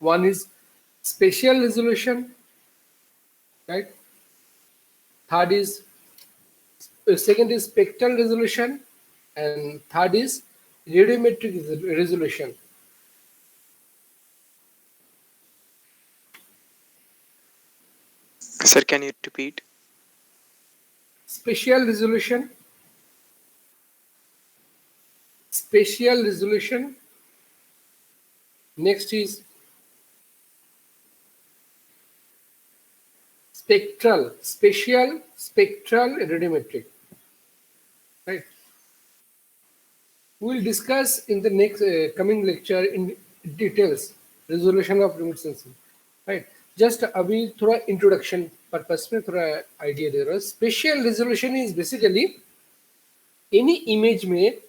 One is spatial resolution, right? Third is second is spectral resolution, and third is radiometric resolution. Sir, can you repeat? Spatial resolution, spatial resolution. Next is spectral, spatial, spectral, radiometric. Right. We will discuss in the next coming lecture in details resolution of remote sensing. Right. Just अभी थोड़ा introduction purpose में थोड़ा idea दे रहा हूँ. Spatial resolution is basically any image में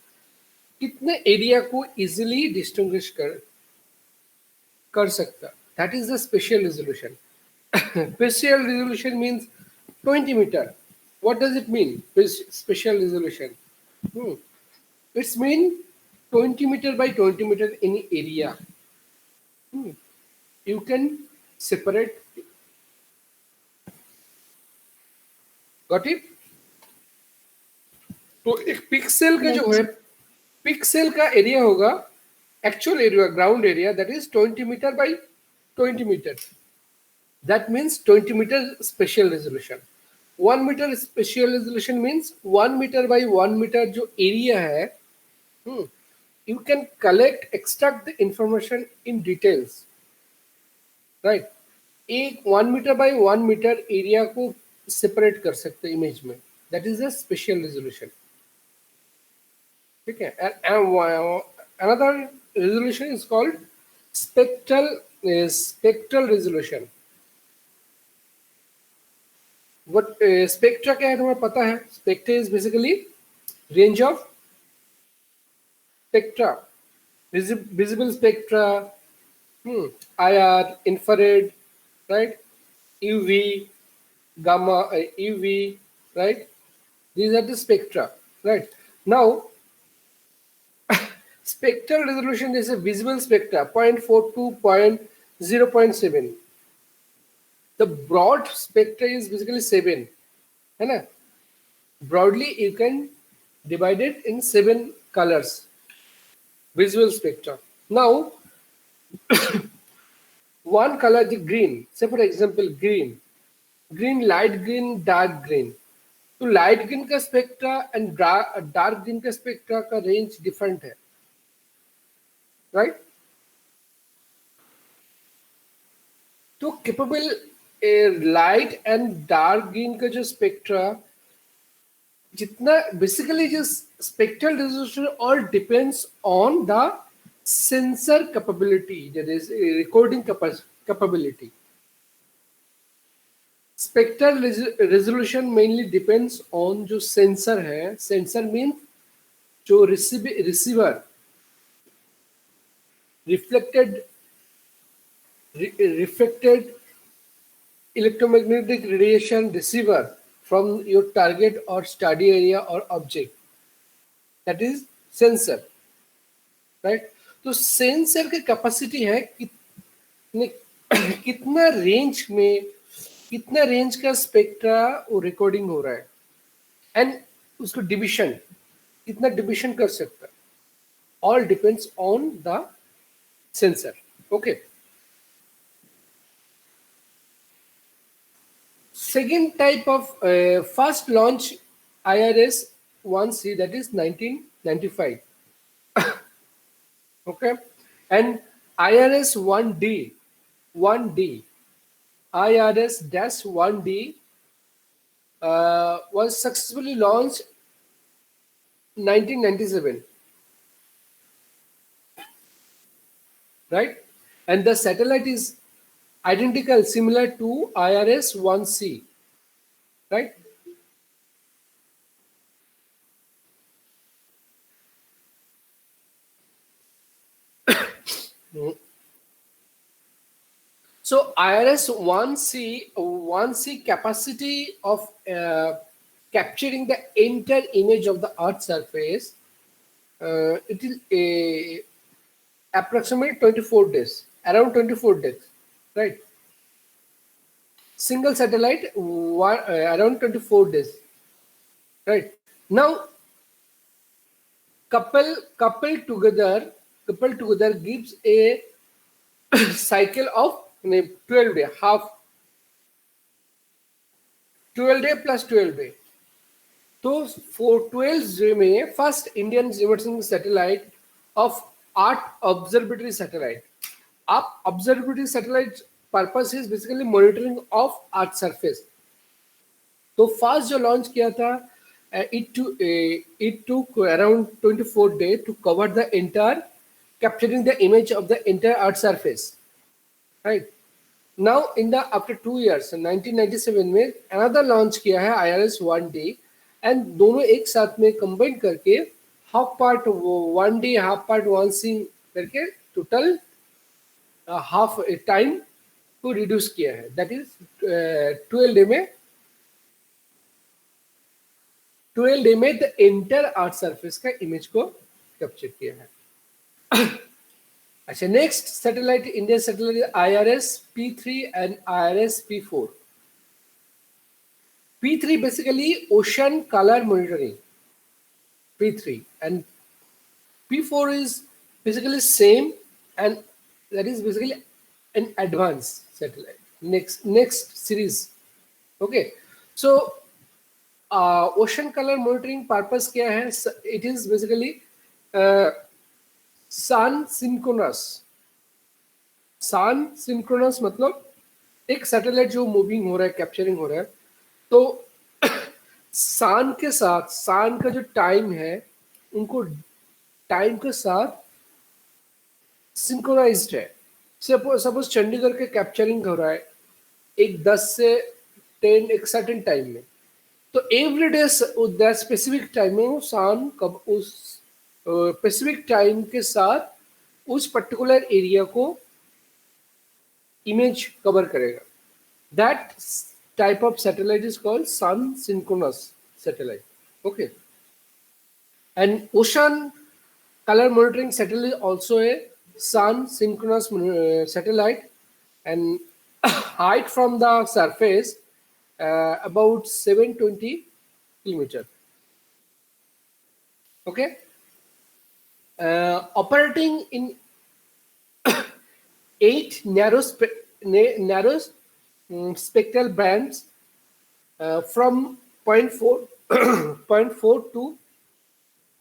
कितने area को easily distinguish कर सकता. That is the spatial resolution. Spatial resolution means 20 meter. What does it mean? Spatial resolution. It's mean 20 meter by 20 meter in area. You can separate. Got it? तो एक pixel का जो है, pixel का area होगा, actual area, ground area, that is 20 metre by 20 metre. That means 20 meter spatial resolution. 1 meter spatial resolution means 1 meter by 1 meter जो area है, you can extract the information in details, right? एक 1 meter by 1 meter area को separate कर सकते image में. That is the spatial resolution. ठीक है. And another resolution is called spectral resolution. What spectra क्या है तुम्हें पता है? Spectra is basically range of spectra, visible spectra, IR, infrared, right? UV, gamma, UV, right? These are the spectra, right? Now, spectral resolution is a visible spectra, 0.4 to 0.7. The broad spectra is basically 7. है ना? Broadly, you can divide it in 7 colors. Visual spectra. Now, one color, the green. Say for example, green, light green, dark green. तो light green का spectra and dark green का spectra का range different है, right? तो capable light and dark green का जो spectra जितना basically जो spectral resolution all depends on the sensor capability, that is recording capability. Spectral resolution mainly depends on जो sensor है. सेंसर मीन जो receiver reflected electromagnetic radiation receiver from your target or study area or object, that is sensor, right? तो sensor की capacity है कितना range में, कितना range का स्पेक्ट्रा वो रिकॉर्डिंग हो रहा है, एंड उसको डिविजन कितना डिविजन कर सकता है. All depends on the sensor. Okay. Second type of first launch IRS-1C, that is 1995. Okay, and IRS-1D, IRS-1D was successfully launched 1997, right? And the satellite is identical, similar to IRS-1C, right? So IRS-1C capacity of capturing the entire image of the Earth surface, it is approximately 24 days. around 24 days, right? Single satellite, around 24 days, right? Now, couple together gives a cycle of 12 day, half 12 day plus 12 day. तो for 12 day में first Indian emerging satellite of Earth observatory satellite. Up observatory satellite purpose is basically monitoring of Earth surface. तो first जो launch किया था, it took around 24 days to cover the entire, capturing the image of the entire Earth surface, right? Now in the after 2 years 1997 में another launch किया है IRS 1D, and दोनों एक साथ में कंबाइन करके half part 1D half part 1C करके total half time को रिड्यूस किया है, दैट इज 12 डे में 12 डे में द एंटायर अर्थ सरफेस का इमेज को कैप्चर किया है। अच्छा, next satellite Indian satellite IRS P3 and IRS P4. P3 basically ocean color monitoring, P3, and P4 is basically same, and that is basically an advanced satellite. Next series. Okay, so ocean color monitoring purpose क्या है? It is basically sun synchronous. sun synchronous मतलब एक satellite जो moving हो रहा है, capturing हो रहा है, तो सान के साथ, सान का जो टाइम है उनको टाइम के साथ सिंक्रोनाइज्ड है। सपोज चंडीगढ़ के कैप्चरिंग हो रहा है एक 10 से 10 एक सर्टेन टाइम में, तो every day that specific time में वो सान कब उस स्पेसिफिक टाइम के साथ उस पर्टिकुलर एरिया को इमेज कवर करेगा। That type of satellite is called sun synchronous satellite. Okay, and ocean color monitoring satellite also a sun synchronous satellite, and height from the surface about 720 kilometer. Okay, operating in 8 narrow spectral bands from 0.4 0.4 to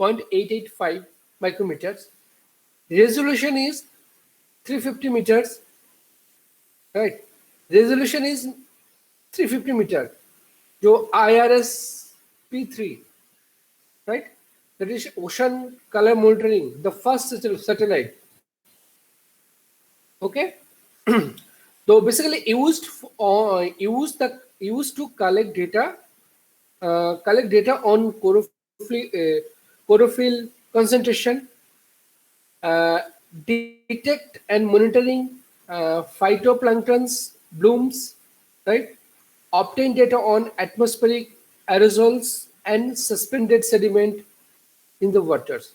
0.885 micrometers. Resolution is 350 meters, right? Resolution is 350 meter. जो IRS P3, right? That is ocean color monitoring, the first satellite. Okay. So basically used to collect data on chlorophyll concentration, detect and monitoring phytoplanktons blooms, right? Obtain data on atmospheric aerosols and suspended sediment in the waters.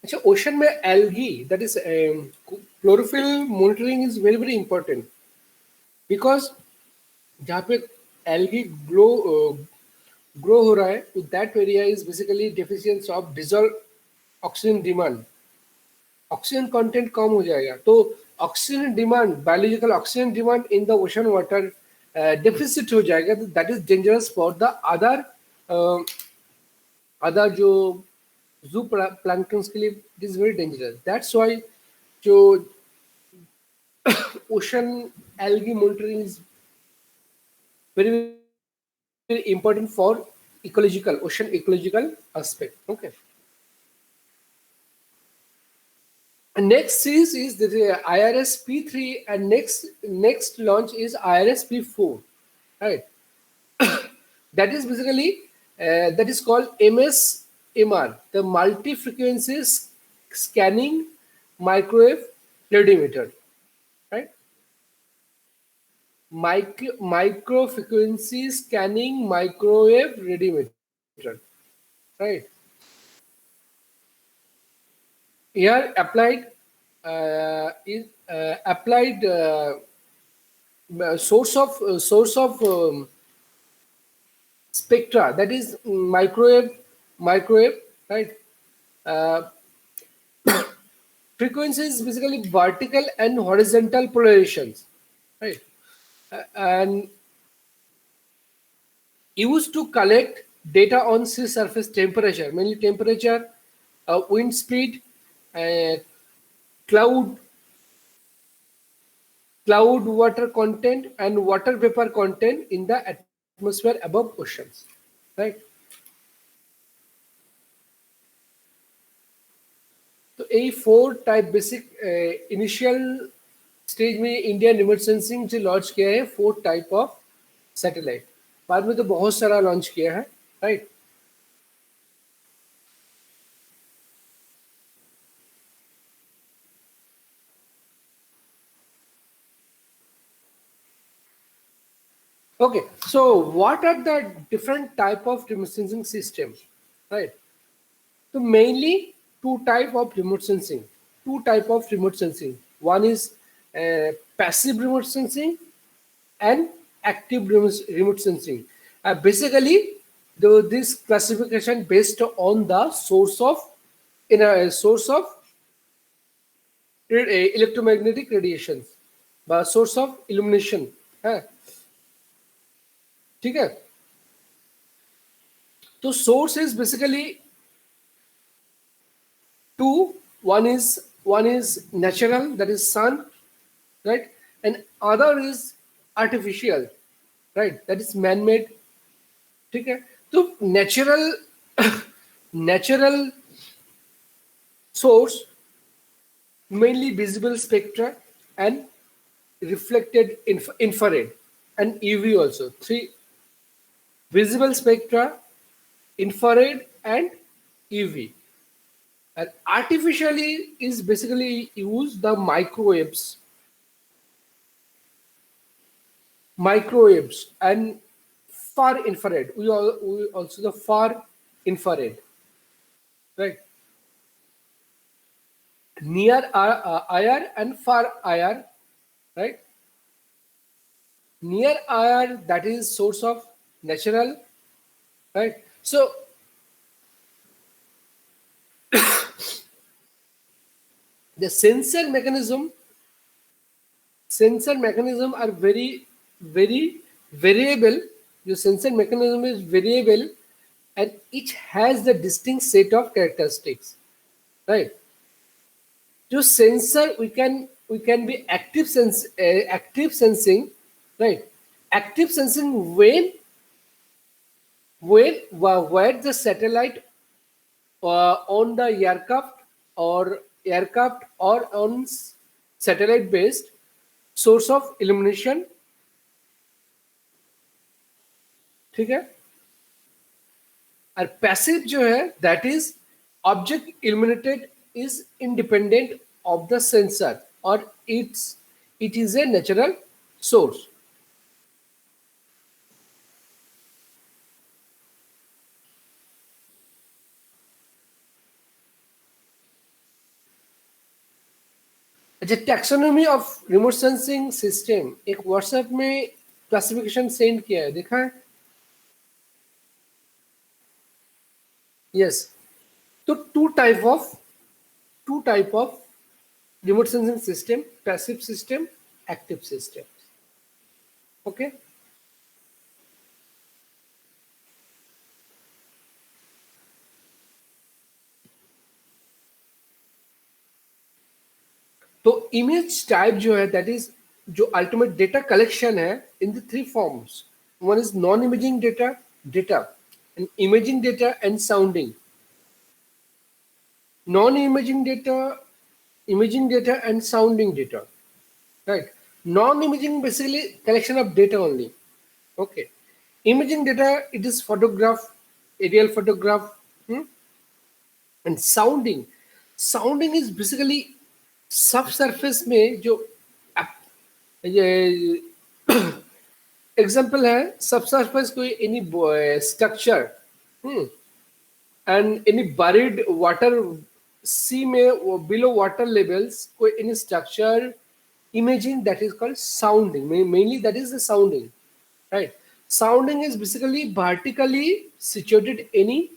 अच्छा, ocean में algae, that is chlorophyll monitoring is very very important, because जहाँ पे algae grow हो रहा है, that area is basically deficiency of dissolve oxygen demand, oxygen content कम हो जाएगा, तो oxygen demand, biological oxygen demand in the ocean water deficit हो जाएगा, that is dangerous for the other जो zoo planktons के लिए it is very dangerous. That's why जो ocean algae monitoring is very, very important for ocean ecological aspect. Okay. And next series is the IRS P3, and next launch is IRS P4, right? That is basically that is called MSMR, the multi-frequency scanning microwave radiometer, right? micro frequency scanning microwave radiometer, right? Here applied is applied source of spectra, that is microwave, right? Uh, Frequency is basically vertical and horizontal polarizations, right? And used to collect data on sea surface temperature, mainly temperature, wind speed, uh, cloud water content, and water vapor content in the atmosphere above oceans, right? तो यही four type basic initial stage में Indian remote sensing जो launch किया है, four type of satellite. बाद में तो बहुत सारा लॉन्च किया है, right? Okay, so what are the different type of remote sensing systems, right? So mainly two type of remote sensing. Two type of remote sensing. One is passive remote sensing and active remote sensing. Basically, this classification based on the source of in a source of electromagnetic radiations, source of illumination. हाँ, ठीक है? तो source is basically two. One is natural, that is sun, right? And other is artificial, right? That is man-made. ठीक है? तो natural source, mainly visible spectra and reflected infrared and UV also. Three: visible spectra, infrared, and UV. And artificially is basically use the microwaves and far infrared. We also the far infrared, right? Near IR and far IR, right? Near IR, that is source of natural, right? So the sensor mechanism are very variable. Your sensor mechanism is variable, and each has the distinct set of characteristics, right? To sensor, we can be active sensing, right? Active sensing where the satellite on the aircraft or on satellite based source of illumination, ठीक है? और passive जो है, that is object illuminated is independent of the sensor, or it is a natural source. अच्छा, taxonomy of remote sensing system एक WhatsApp में classification send किया है, देखा है? यस। तो two type of remote sensing system: passive system, active system. Okay. तो image type जो है, दैट इज जो अल्टीमेट डेटा कलेक्शन है in the three forms. One is non imaging data and imaging data and sounding. Non imaging data, imaging data, and sounding data, right? Non-imaging basically collection of data only. Okay. Imaging data, it is photograph, aerial photograph. And sounding is basically subsurface में जो example है subsurface कोई any structure and any buried water sea में below water levels कोई any structure imaging that is called sounding. Mainly that is the sounding, right? Sounding is basically vertically situated any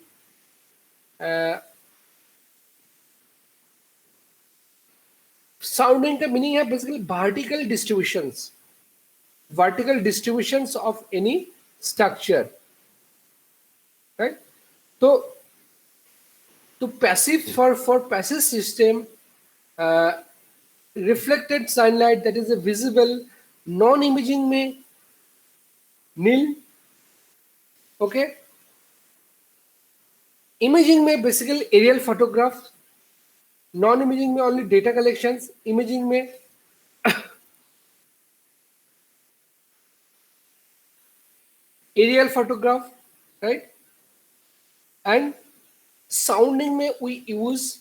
sounding का meaning है basically vertical distributions of any structure, right? तो passive for passive system, reflected sunlight that is a visible non-imaging में nil, okay? Imaging में basically aerial photograph, non-imaging में only data collections, imaging में aerial photograph, right? And sounding में we use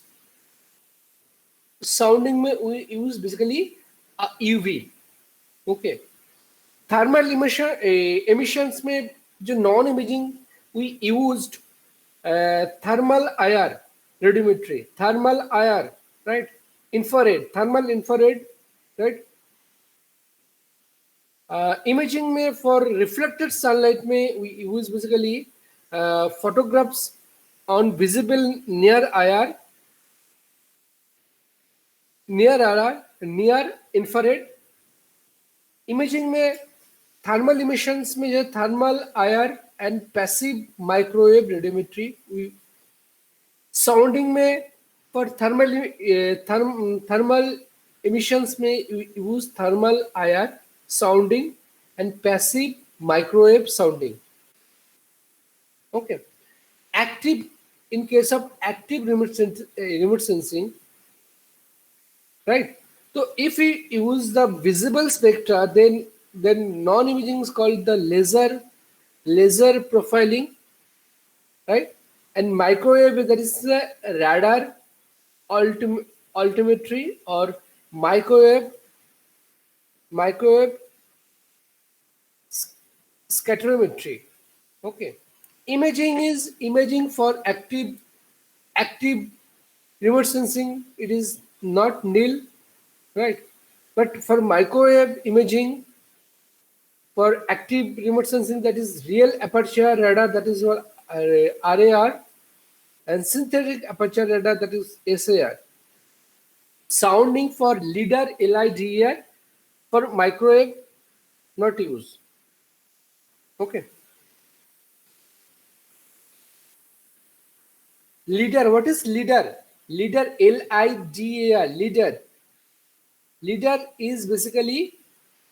basically UV, okay? Thermal emissions में जो non-imaging we used thermal IR radiometry, thermal IR, right? Thermal infrared, right? Imaging में for reflected sunlight में we use basically photographs on visible near infrared. Imaging में thermal emissions में जो thermal IR and passive microwave radiometry. Sounding में for thermal emissions में we use thermal IR, sounding and passive microwave sounding. Okay. Active, in case of active remote sensing, right? So if we use the visible spectra, then non-imaging is called the laser profiling, right? And microwave, that is the radar altimetry or microwave scatterometry. Okay. Imaging is imaging for active remote sensing. It is not nil, right? But for microwave imaging, for active remote sensing, that is real aperture radar, that is what RAR, and synthetic aperture radar, that is SAR. Sounding for LIDAR, LIDAR, for microwave not use. Okay. LIDAR, what is LIDAR? LIDAR, LIDAR, LIDAR. LIDAR is basically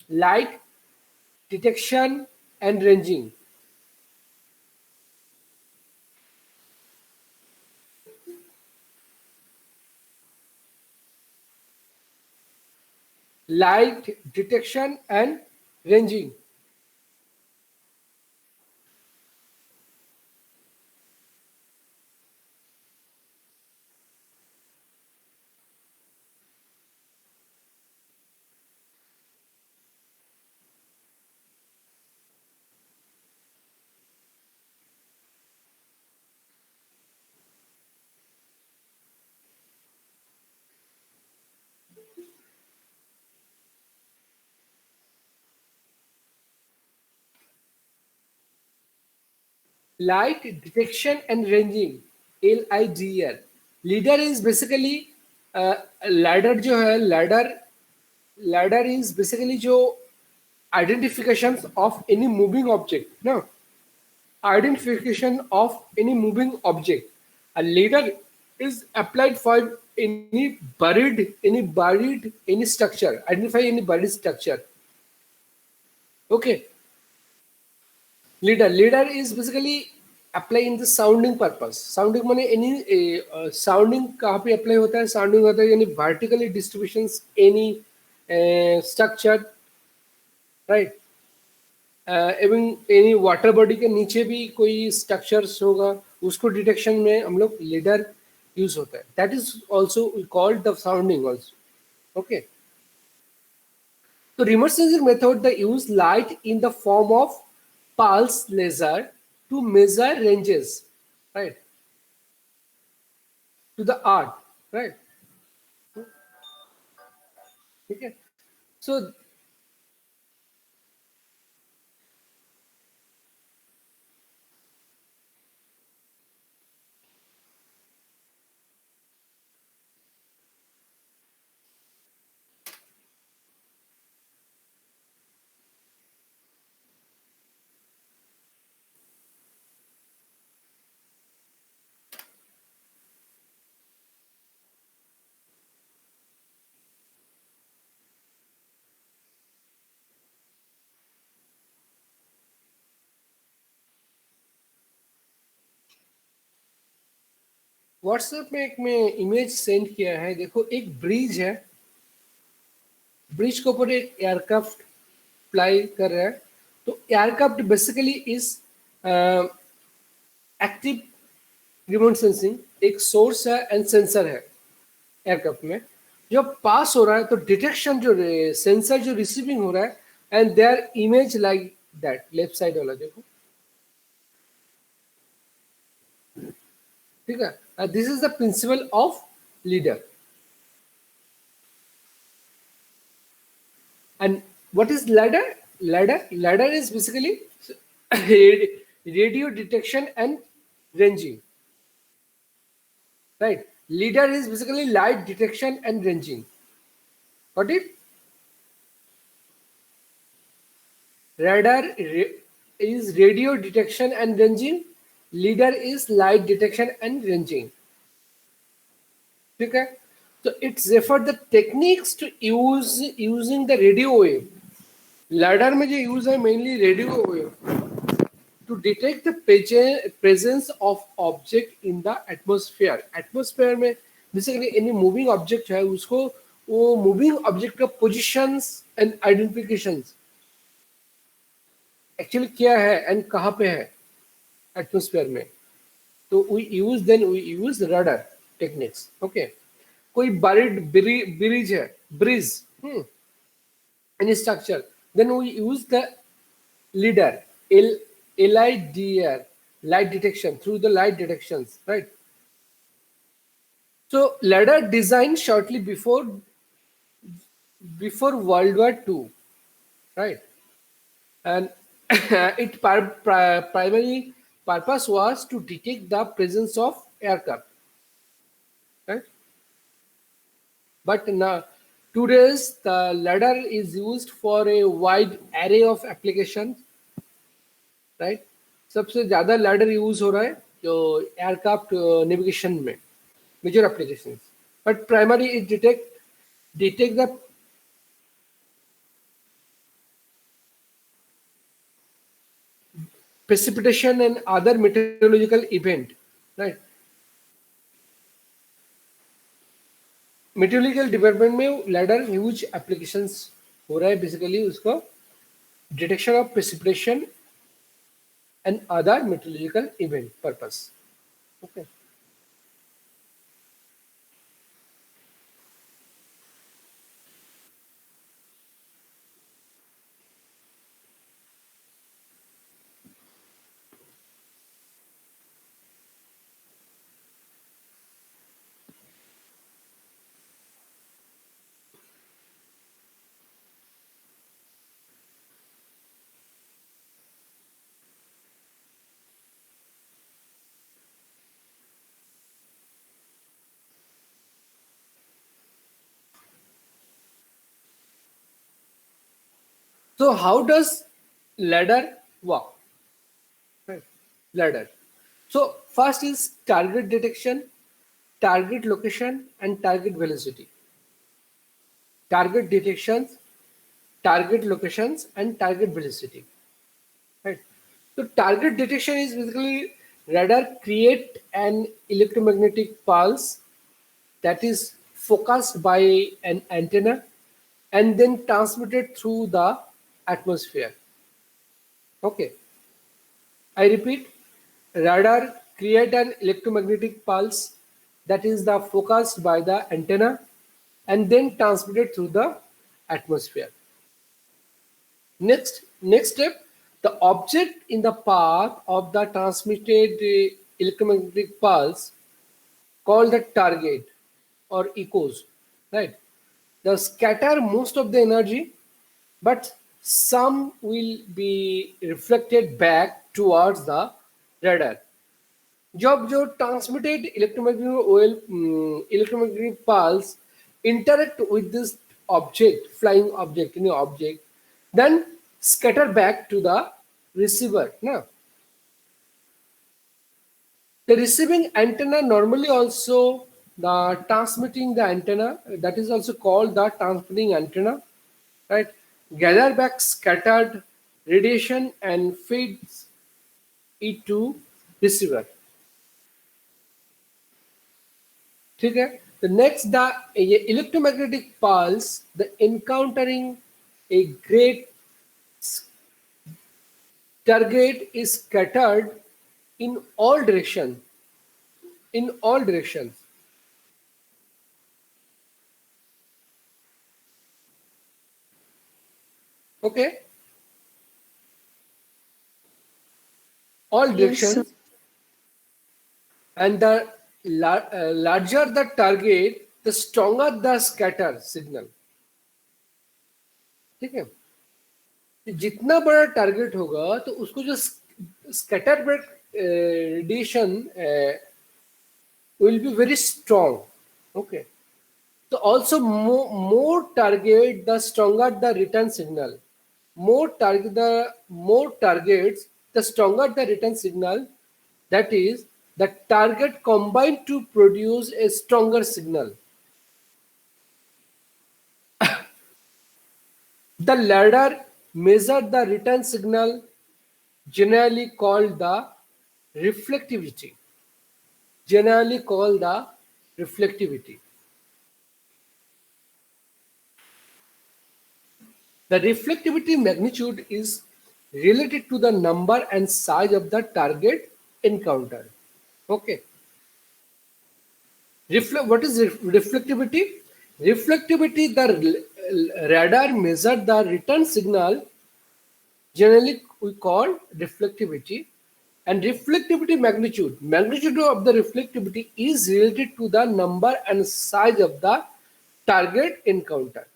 light detection and ranging. Light detection and ranging. Light detection and ranging, LIDR. LIDAR is basically ladder जो है ladder is basically जो identifications of any moving object. No, identification of any moving object. A ladder is applied for any buried any structure. Identify any buried structure. Okay. Leader is basically apply in the sounding purpose. Sounding माने any sounding कहाँ पे apply होता है? Sounding होता है यानी vertically distributions any structure, right? एवं any water body के नीचे भी कोई structures होगा, उसको detection में हम लोग leader use होता है. That is also we called the sounding also. Okay. So remote sensing method, they use light in the form of pulse laser to measure ranges, right, to the earth, right? Okay. So WhatsApp में एक मैं image send किया है, देखो एक bridge है, bridge के ऊपर एक एयरक्राफ्ट फ्लाई कर रहा है। तो aircraft basically is active remote sensing, एक सोर्स है एंड सेंसर है एयरक्राफ्ट में। जब पास हो रहा है तो डिटेक्शन जो सेंसर जो रिसीविंग हो रहा है and there image like that, left side वाला देखो, ठीक है। This is the principle of leader. And what is ladder? Ladder is basically radio detection and ranging. Right? Leader is basically light detection and ranging. Got it? Radar is radio detection and ranging. Leader is light detection and ranging. Okay? So it's referred the techniques to use using the radio wave. Ladder में जो use है mainly radio wave to detect the presence of object in the atmosphere. Atmosphere में basically any moving object है, उसको वो moving object का positions and identifications actually क्या है and कहाँ पे है atmosphere में, तो we use radar techniques. Okay, कोई buried bridge है, any structure, then we use the LIDAR, LIDR, light detection, through the light detections, right? So LIDAR designed shortly before World War II, right? And its primary purpose was to detect the presence of aircraft, right? But now today's the LIDAR is used for a wide array of applications, right. सबसे ज़्यादा lidar use हो रहा है जो aircraft navigation में, major application, but primary is detect the precipitation and other meteorological event, right? Meteorological department में lidar huge applications हो रहा है, बेसिकली उसको detection of precipitation and other meteorological event purpose. Okay, so how does ladder work? Right. Ladder. So first is target detection, target location, and target velocity. Target detections, target locations, and target velocity. Right. So target detection is basically radar create an electromagnetic pulse that is focused by an antenna and then transmitted through the atmosphere. Okay, I repeat, radar create an electromagnetic pulse that is the focused by the antenna and then transmitted through the atmosphere. Next step, the object in the path of the transmitted electromagnetic pulse called the target or echoes, right? They scatter most of the energy, but some will be reflected back towards the radar. जब जो transmitted electromagnetic pulse interact with this object, flying object, any object, then scatter back to the receiver. No? The receiving antenna normally also the transmitting the antenna, that is also called the transmitting antenna, right? Gather back scattered radiation and feeds it to receiver. ठीक है? The next, the electromagnetic pulse, the encountering a great target is scattered in all directions. In all directions. Okay? All Yes, directions. sir. And the larger the target, the stronger the scatter signal. ठीक है? जितना बड़ा target होगा तो उसको जो scatter radiation will be very strong. Okay. So also more target, the stronger the return signal. More targets, the stronger the return signal. That is, the target combined to produce a stronger signal. The ladder measure the return signal, generally called the reflectivity. Generally called the reflectivity. The reflectivity magnitude is related to the number and size of the target encountered. Okay. What is reflectivity? Reflectivity, the radar measured the return signal, generally we call reflectivity, and reflectivity magnitude of the reflectivity is related to the number and size of the target encountered.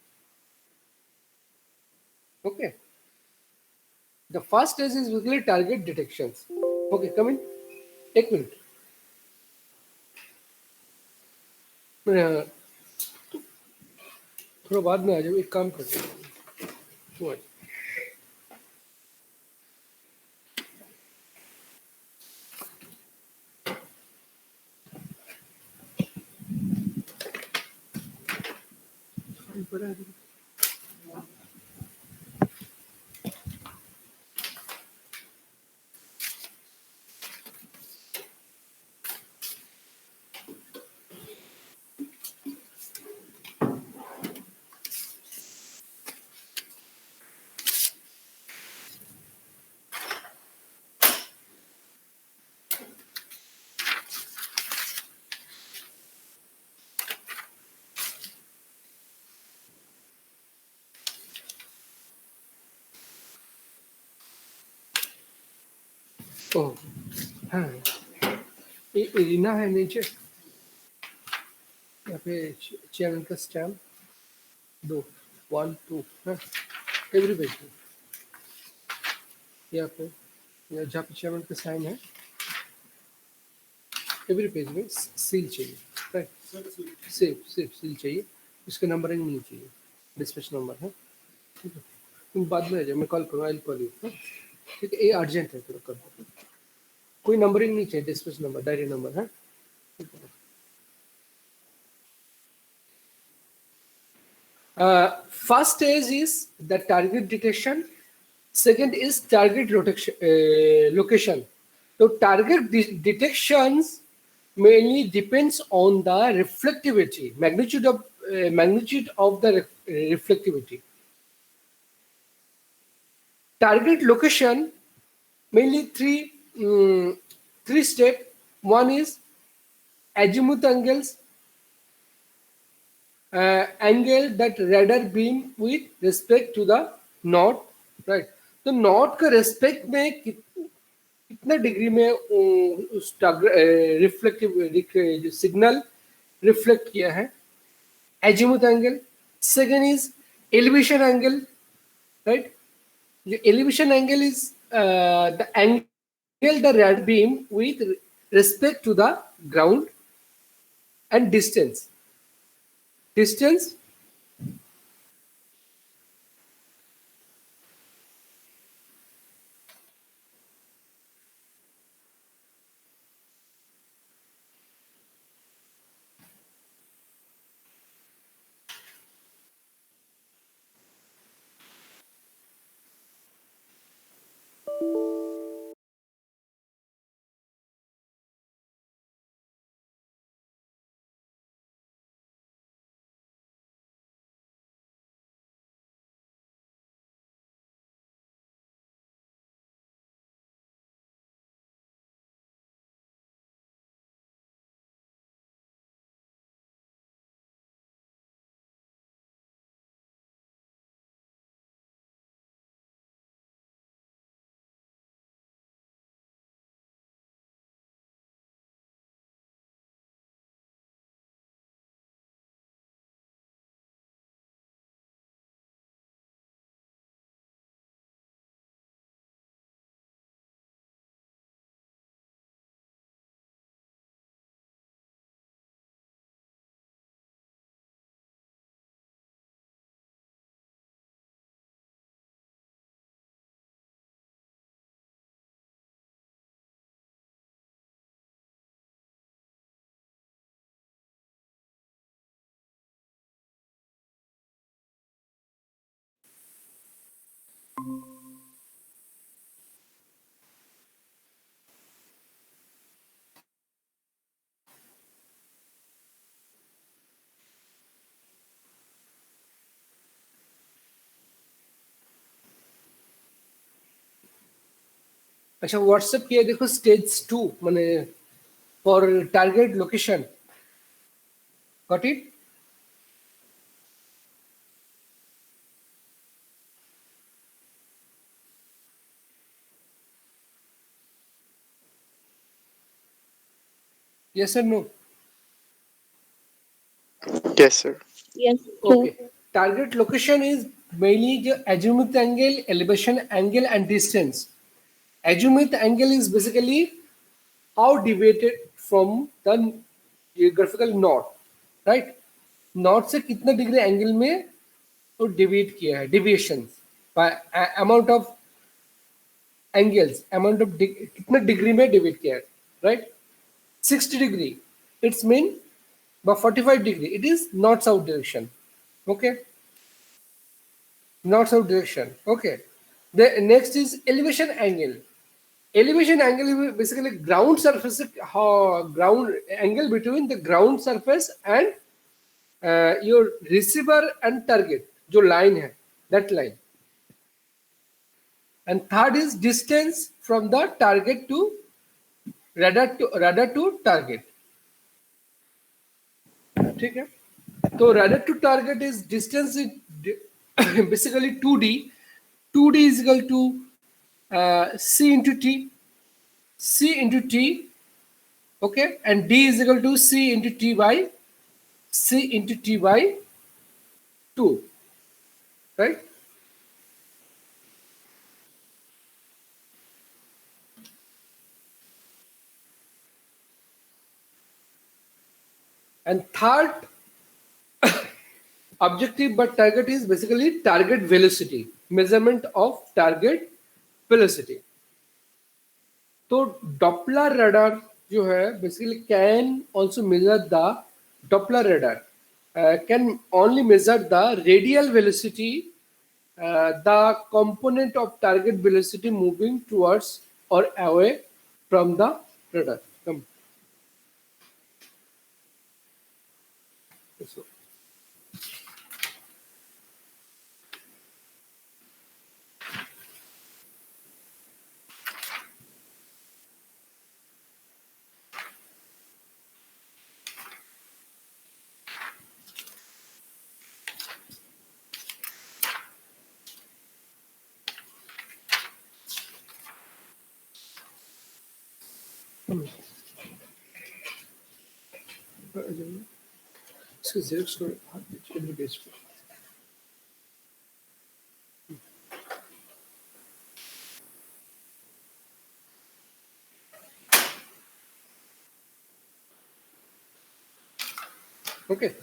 Okay. The first stage is basically target detections. Okay, come in. एक minute मैं थोड़ा बाद में आ जाओ एक काम करते हैं ओह हाँ ये एरिना है नीचे यहाँ पे चैनल का स्टैम्प दो 1 2 हाँ एवरी पेज में यहाँ पे जहाँ पे चैनल का साइन है एवरी पेज में सील चाहिए राइट सिर्फ सील चाहिए उसका नंबरिंग नहीं चाहिए डिस्पैच नंबर है ठीक है तुम बाद में आ जाओ मैं कॉल करूँ आई कॉल यू ठीक है ये अर्जेंट है थोड़ा कर दो कोई नंबरिंग नहीं चाहिए डिस्पैच नंबर डायरी नंबर है first stage is the target detection. Second is target location. So target detections mainly depends on the reflectivity, magnitude of the reflectivity. Target location mainly three steps. One is azimuth angles, angle that radar beam with respect to the north. Right. तो not का respect में कितना degree में उस reflective signal reflect किया है, azimuth angle. Second is elevation angle, right. The elevation angle is the angle the rad beam with respect to the ground, and distance. Distance. अच्छा, WhatsApp किया देखो स्टेज 2 माने for target location. Got it? Yes or no? Yes, sir. Yes, Okay. Target location is mainly the azimuth angle, elevation angle, and distance. Azimuth angle is basically how deviated from the geographical north, right? North से कितना degree angle में तो deviate किया है, deviation amount of angles, amount of कितना degree में deviate किया है, right? 60 degree it's mean, by 45 degree it is north south direction. Okay, north south direction. Okay, the next is elevation angle. Elevation angle is basically ground surface, ground angle between the ground surface and your receiver and target, जो line है, that line. And third is distance from the target to radar to target. ठीक है? तो radar to target is distance is basically 2D. 2D is equal to C into T. C into T. Okay, and D is equal to C into T by C into T by 2. Right? And third objective but target is basically target velocity, measurement of target velocity. तो Doppler radar जो है basically can also measure the Doppler radar can only measure the radial velocity, the component of target velocity moving towards or away from the radar. Come. So, इसको Xerox को हाथ में page पे। Okay.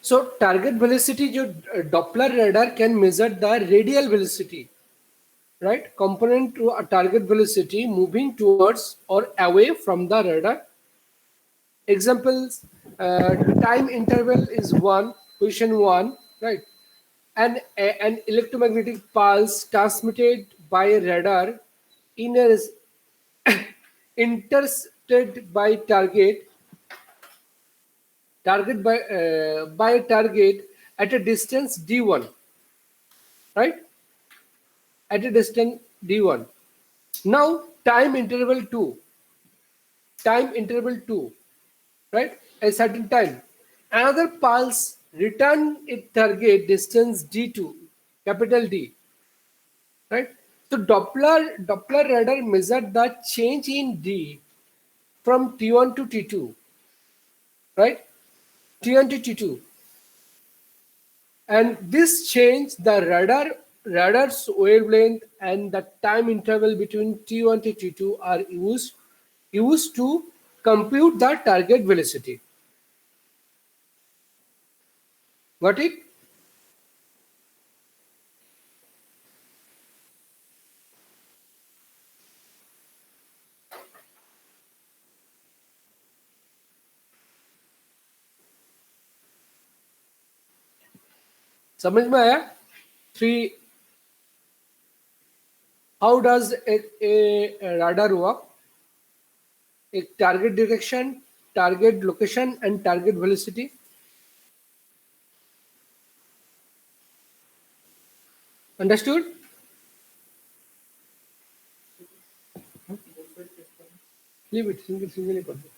So target velocity, जो Doppler radar can measure the radial velocity, right? Component to a target velocity moving towards or away from the radar. Examples: time interval is one, question one, right? An electromagnetic pulse transmitted by a radar in a intercepted by by a target at a distance d1, right? At a distance d1. Now time interval 2, right? A certain time. Another pulse return at target distance d2, capital D, right? So Doppler radar measured the change in D from T1 to T2, right? T1 to T2, and this change the radar's wavelength and the time interval between T1 to T2 are used to compute the target velocity. Got it? समझ में आया? Three. How does a radar work? A target direction, target location, and target velocity. Understood? Leave it, single कर दो.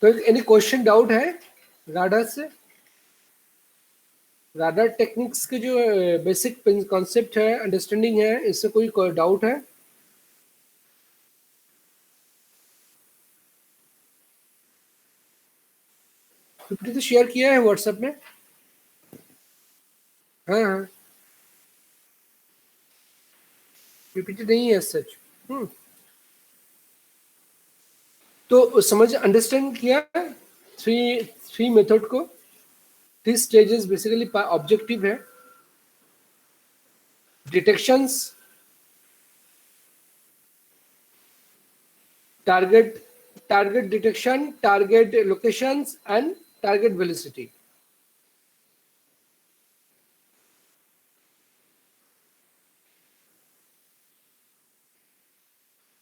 तो any question doubt है radar से? Radar techniques के जो बेसिक कॉन्सेप्ट है, अंडरस्टैंडिंग है, इससे कोई डाउट है? पीपीटी तो शेयर किया है व्हाट्सएप में. हाँ हाँ, पीपीटी नहीं है सच. तो समझ अंडरस्टैंड किया थ्री थ्री मेथड को. थ्री स्टेजेस बेसिकली ऑब्जेक्टिव है. Detections, target detection, target locations, and target velocity.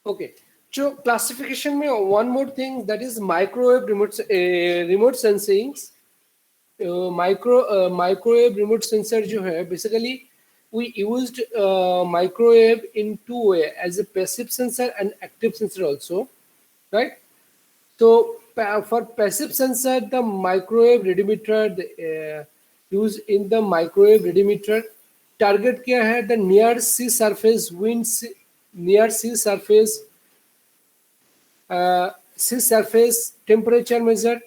Okay. So classification में one more thing, that is microwave remote sensing. Microwave remote sensor जो है, basically we used microwave in two ways, as a passive sensor and active sensor also, right? So for passive sensor, the microwave radiometer used in the microwave radiometer target क्या है? The near sea surface near sea surface temperature measure,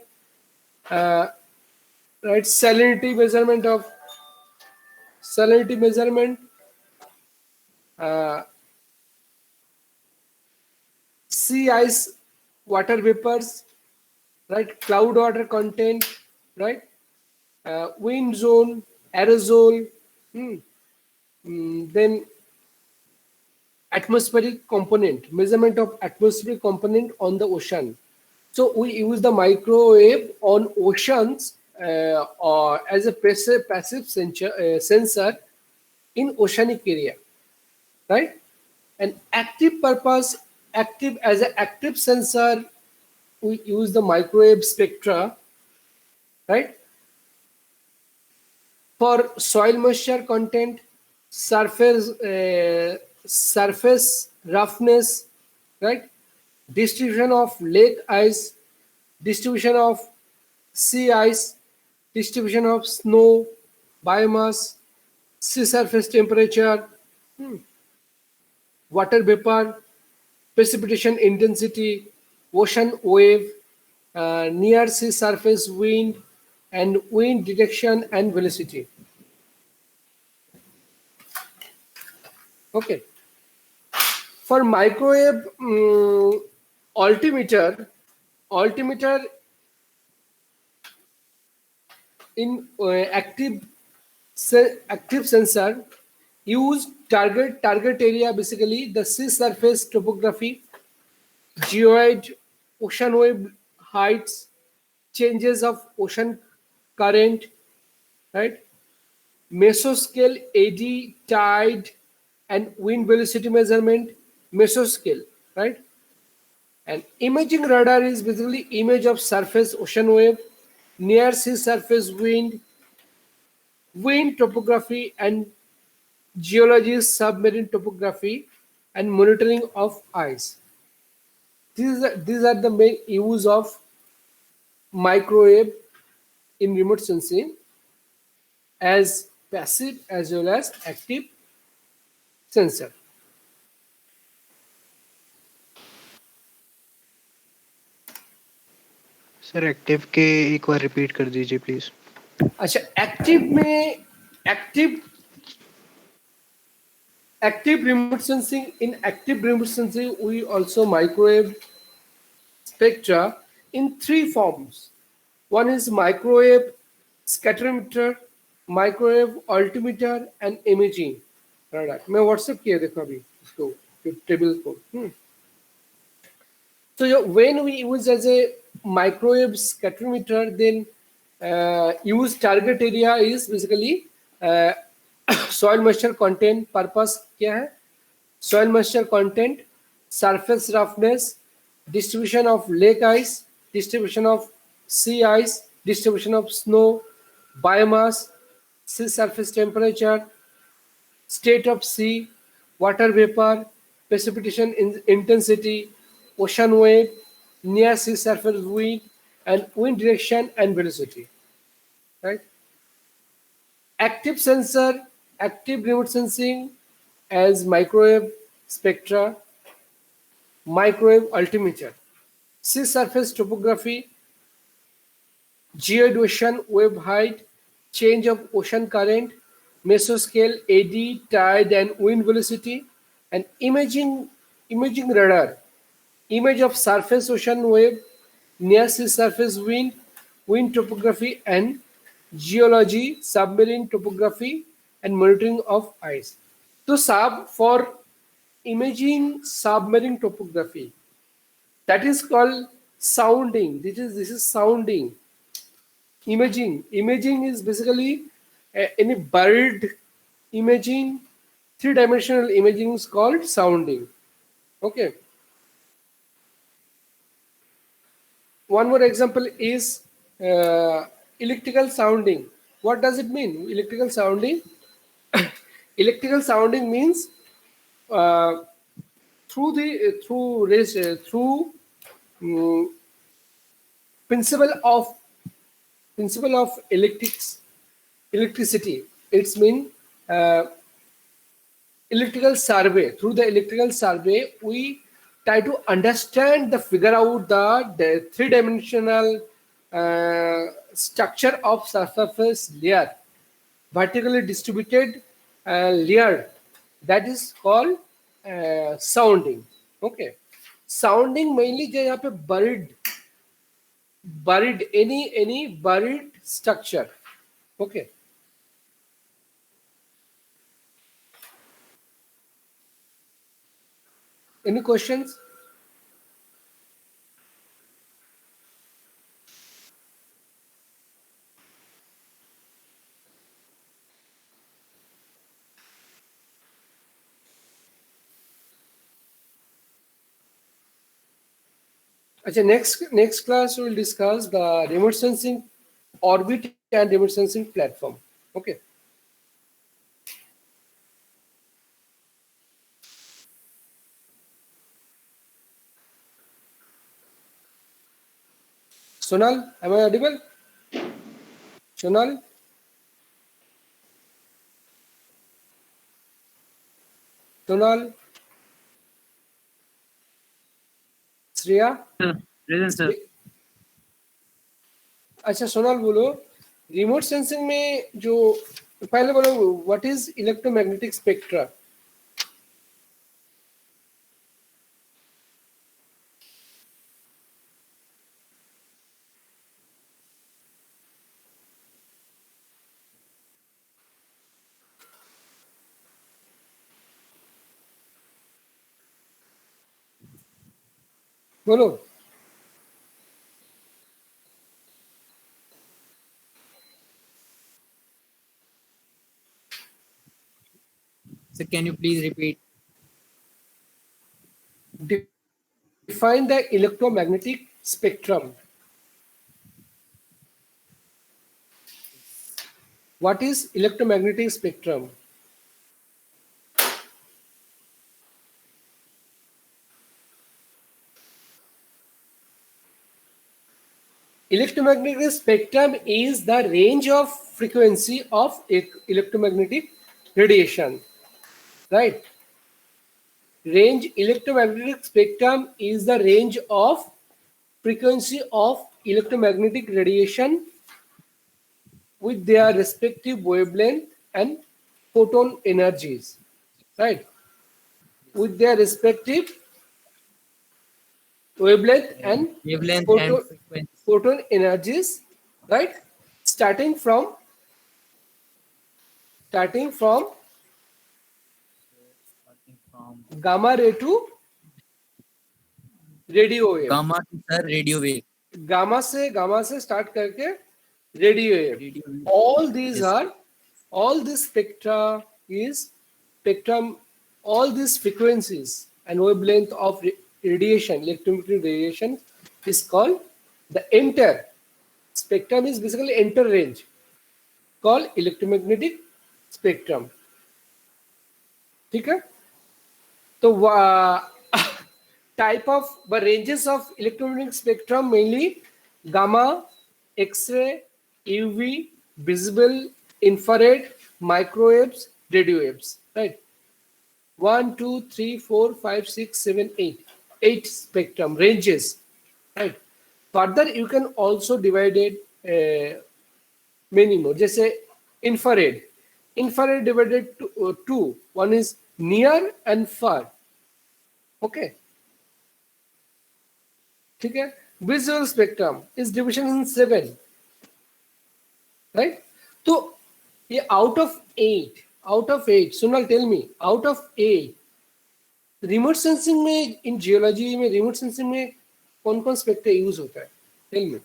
right? Salinity measurement, sea ice, water vapors, right? Cloud water content, right? Wind zone, aerosol, then atmospheric component, measurement of atmospheric component on the ocean. So we use the microwave on oceans or as a passive sensor in oceanic area, right? And as an active sensor, we use the microwave spectra, right? For soil moisture content, surface roughness, right? Distribution of lake ice, distribution of sea ice, distribution of snow, biomass, sea surface temperature, water vapor, precipitation intensity, ocean wave, near sea surface wind, and wind direction and velocity. Okay. For microwave altimeter, altimeter in active sensor use target area, basically the sea surface topography, geoid, ocean wave heights, changes of ocean current, right? Mesoscale AD, tide, and wind velocity measurement, mesoscale, right? And imaging radar is basically image of surface ocean wave, near sea surface wind, wind topography, and geology, submarine topography, and monitoring of ice. These are the main use of microwave in remote sensing, as passive as well as active sensor. Sir active के एक बार repeat कर दीजिए please. अच्छा, active में active remote sensing, in active remote sensing we also microwave spectra in three forms. One is microwave scatterometer, microwave altimeter, and imaging radar. मैं WhatsApp किया, देखो अभी इसको टेबल को. So when we use as a microwave scatterometer, then use target area is basically soil moisture content. Purpose क्या है? Soil moisture content, surface roughness, distribution of lake ice, distribution of sea ice, distribution of snow, biomass, sea surface temperature, state of sea, water vapor, precipitation intensity, ocean wave, near sea surface wind, and wind direction and velocity. Right? Active sensor, active remote sensing as microwave spectra, microwave altimeter, sea surface topography, geoid ocean wave height, change of ocean current, mesoscale AD, tide, and wind velocity, and imaging radar, image of surface ocean wave, near sea surface wind, wind topography, and geology, submarine topography, and monitoring of ice. So, for imaging submarine topography, that is called sounding. This is sounding. Imaging is basically any bird imaging. Three-dimensional imaging is called sounding. Okay. One more example is electrical sounding. What does it mean? Electrical sounding. Electrical sounding means uh, through um, principle of electricity. It's mean uh, electrical survey. Through the electrical survey, we try to understand the figure out the three-dimensional structure of surface layer, vertically distributed layer. That is called sounding. Okay. Sounding mainly जो यहाँ पे buried any buried structure. Okay. Any questions? Okay, next class we will discuss the remote sensing orbit and remote sensing platform. Okay. Sonal, am I audible? Sonal? Sonal? Shreya? Present sir. अच्छा सोनाल बोलो, remote sensing में जो पहले बोलो, what is electromagnetic spectra? बोलो। Sir can you please repeat? Define the electromagnetic spectrum. What is electromagnetic spectrum? Electromagnetic spectrum is the range of frequency of electromagnetic radiation, right? Range electromagnetic spectrum is the range of frequency of electromagnetic radiation with their respective wavelength and photon energies, right? With their respective wavelength and Wavelength and photon, frequency. photon energies, right? Starting from Starting from gamma ray to radio wave, gamma to sir radio wave. Gamma से start करके radio wave. Radio wave. All these Yes. are, all this spectra is spectrum, all these frequencies and wavelength of radiation, electromagnetic radiation is called the enter. Spectrum is basically enter range, called electromagnetic spectrum. ठीक है? तो type of ranges of electromagnetic spectrum mainly gamma, X-ray, UV, visible, infrared, microwaves, radio waves. Right? 1, 2, 3, 4, 5, 6, 7, 8. 8 spectrum ranges. Right? Further, you can also divide it many more. Just say infrared. Infrared divided to two. One is near and far. Okay. ठीक है. Visual spectrum is division in 7, right? तो ये out of 8, Sunal tell me, out of 8 remote sensing में, in geology में remote sensing में कौन कौन spectra use होता है? Tell me.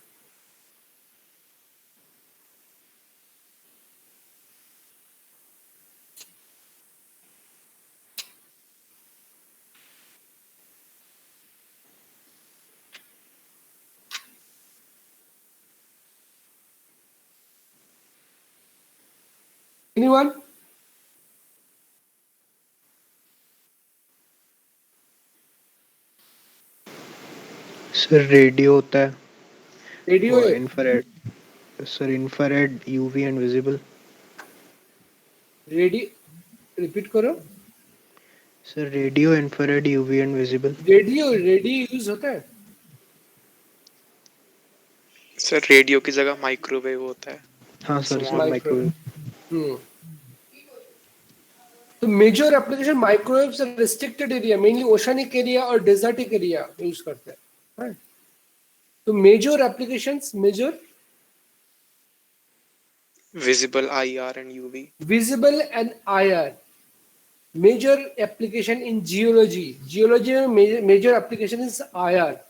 Anyone? Sir radio होता है रेडियो और है. Infrared. Sir infrared, UV and visible. Repeat करो. Sir radio, infrared, UV and visible. Radio use होता है. सर रेडियो की जगह माइक्रोवेव होता है. हाँ सर, Small माइक्रोवेव. तो मेजर एप्लीकेशन माइक्रोवेव से restricted area, mainly oceanic area और डेजर्टिक एरिया यूज करते हैं. right? तो major applications, major visible IR and UV. visible and IR. Major application in geology. Geology में major application is IR.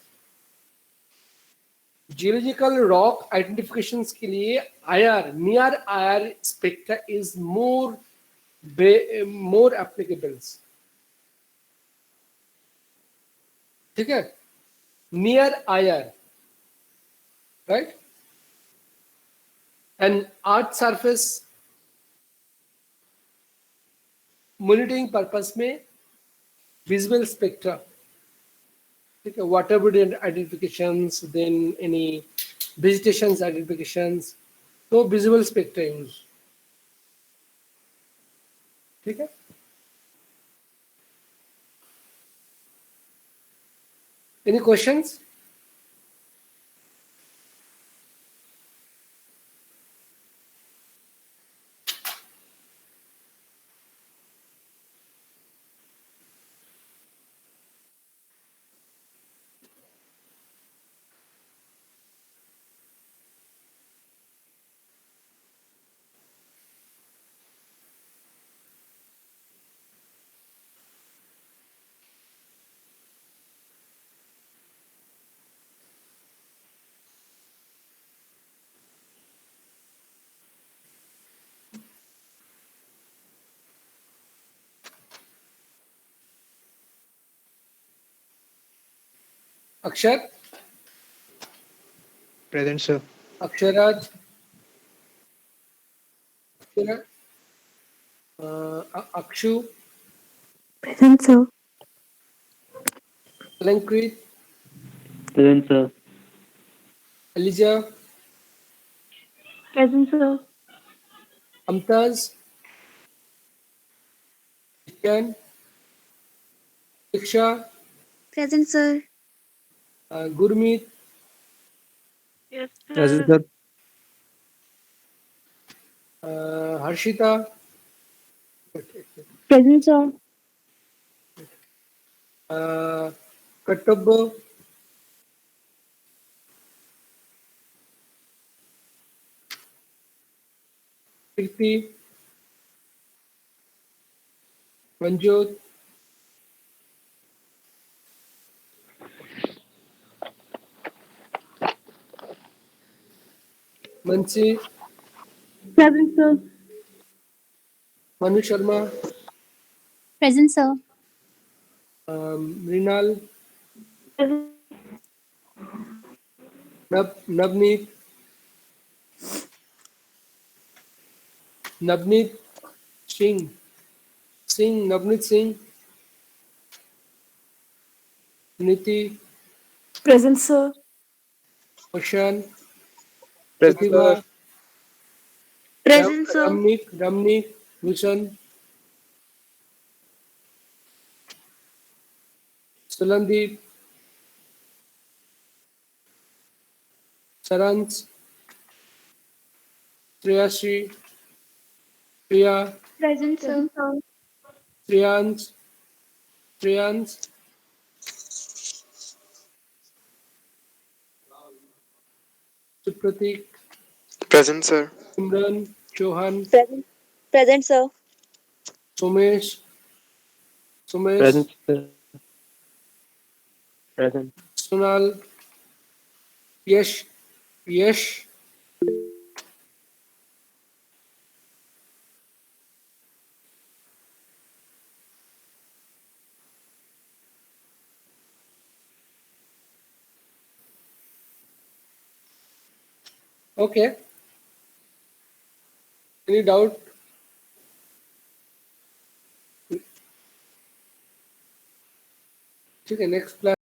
Geological rock identifications के लिए IR, near IR spectra is more applicable. ठीक है? Near IR, right? And earth surface monitoring purpose में visible spectra, ठीक है, water body identifications, then any Vegetations identifications, तो visual spectra use. ठीक है. Any questions? अक्षर, Present, sir. Akshraj, Akshu, Present, sir. अलंकृत, Present, sir. ELISA, Present, sir. अमताज, विज्ञान, शिक्षा, Present, sir. Gurmeet, Yes, Present, sir. Harshita, Present, sir. कट्टब, कीर्ति, मंजूत, मनसी, Present, sir. Manu Sharma, Present, sir. Mrinal, Navneet, Navneet Singh, Navneet Singh, Niti, Present, sir. Roshan, Present, Pratibha, sir. Present, sir. Ramneek, Bhushan, Sulandeep, Sarans, Shreyashri, Priya, Present, sir. Shreyansh, Supratik, Present, sir. Simran, Chauhan, Present. Present, sir. Somesh, Present, sir. Present. Sunal, Yash, okay. Any doubt? ठीक है, next class